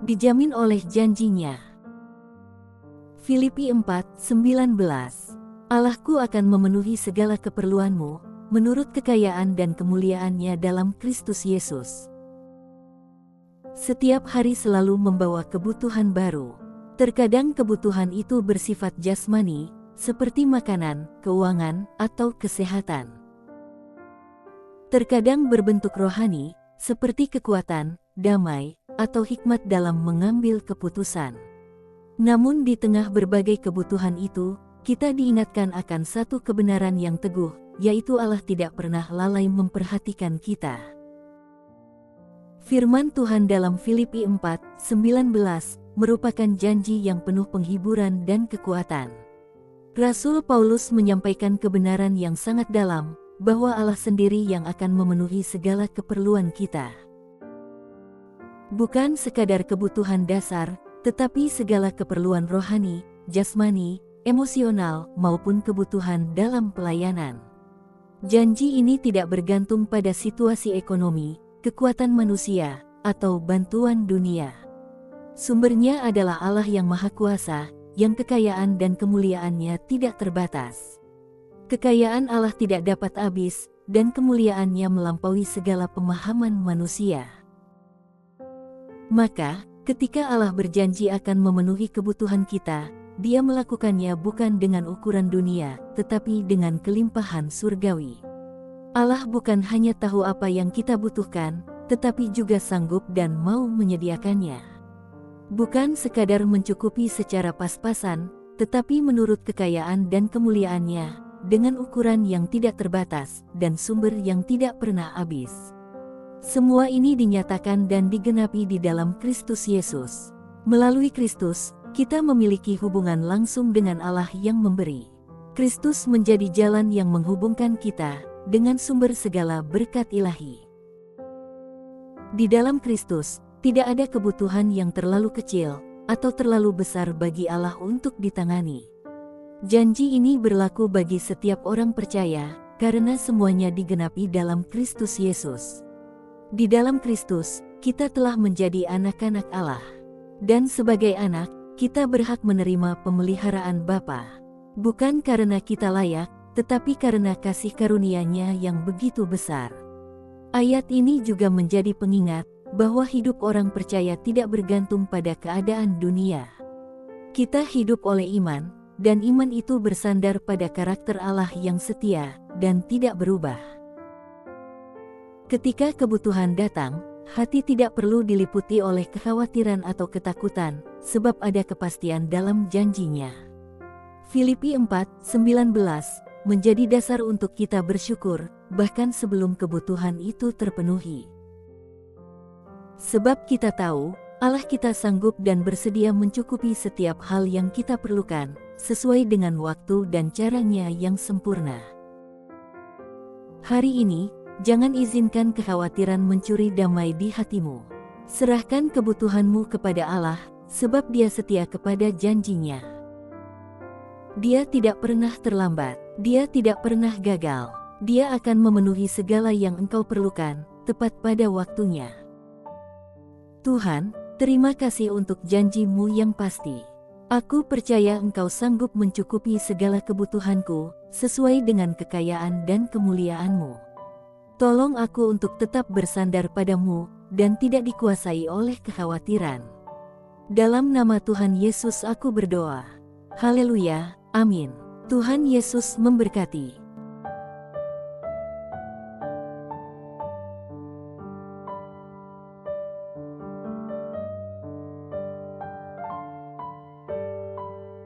dijamin oleh janjinya. Filipi 4:19. Allahku akan memenuhi segala keperluanmu, menurut kekayaan dan kemuliaan-Nya dalam Kristus Yesus. Setiap hari selalu membawa kebutuhan baru. Terkadang kebutuhan itu bersifat jasmani, seperti makanan, keuangan, atau kesehatan. Terkadang berbentuk rohani, seperti kekuatan, damai, atau hikmat dalam mengambil keputusan. Namun di tengah berbagai kebutuhan itu, kita diingatkan akan satu kebenaran yang teguh, yaitu Allah tidak pernah lalai memperhatikan kita. Firman Tuhan dalam Filipi 4:19 merupakan janji yang penuh penghiburan dan kekuatan. Rasul Paulus menyampaikan kebenaran yang sangat dalam, bahwa Allah sendiri yang akan memenuhi segala keperluan kita. Bukan sekadar kebutuhan dasar, tetapi segala keperluan rohani, jasmani, emosional, maupun kebutuhan dalam pelayanan. Janji ini tidak bergantung pada situasi ekonomi, kekuatan manusia, atau bantuan dunia. Sumbernya adalah Allah yang Maha Kuasa, yang kekayaan dan kemuliaan-Nya tidak terbatas. Kekayaan Allah tidak dapat habis, dan kemuliaan-Nya melampaui segala pemahaman manusia. Maka, ketika Allah berjanji akan memenuhi kebutuhan kita, Dia melakukannya bukan dengan ukuran dunia, tetapi dengan kelimpahan surgawi. Allah bukan hanya tahu apa yang kita butuhkan, tetapi juga sanggup dan mau menyediakannya. Bukan sekadar mencukupi secara pas-pasan, tetapi menurut kekayaan dan kemuliaan-Nya, dengan ukuran yang tidak terbatas, dan sumber yang tidak pernah habis. Semua ini dinyatakan dan digenapi di dalam Kristus Yesus. Melalui Kristus, kita memiliki hubungan langsung dengan Allah yang memberi. Kristus menjadi jalan yang menghubungkan kita dengan sumber segala berkat ilahi. Di dalam Kristus, tidak ada kebutuhan yang terlalu kecil atau terlalu besar bagi Allah untuk ditangani. Janji ini berlaku bagi setiap orang percaya, karena semuanya digenapi dalam Kristus Yesus. Di dalam Kristus, kita telah menjadi anak-anak Allah. Dan sebagai anak, kita berhak menerima pemeliharaan Bapa. Bukan karena kita layak, tetapi karena kasih karunia-Nya yang begitu besar. Ayat ini juga menjadi pengingat bahwa hidup orang percaya tidak bergantung pada keadaan dunia. Kita hidup oleh iman, dan iman itu bersandar pada karakter Allah yang setia dan tidak berubah. Ketika kebutuhan datang, hati tidak perlu diliputi oleh kekhawatiran atau ketakutan, sebab ada kepastian dalam janjinya. Filipi 4:19 menjadi dasar untuk kita bersyukur, bahkan sebelum kebutuhan itu terpenuhi. Sebab kita tahu, Allah kita sanggup dan bersedia mencukupi setiap hal yang kita perlukan, sesuai dengan waktu dan caranya yang sempurna. Hari ini, jangan izinkan kekhawatiran mencuri damai di hatimu. Serahkan kebutuhanmu kepada Allah, sebab Dia setia kepada janjinya. Dia tidak pernah terlambat, Dia tidak pernah gagal. Dia akan memenuhi segala yang engkau perlukan, tepat pada waktunya. Tuhan, terima kasih untuk janji-Mu yang pasti. Aku percaya Engkau sanggup mencukupi segala kebutuhanku, sesuai dengan kekayaan dan kemuliaan-Mu. Tolong aku untuk tetap bersandar pada-Mu, dan tidak dikuasai oleh kekhawatiran. Dalam nama Tuhan Yesus aku berdoa. Haleluya, amin. Tuhan Yesus memberkati.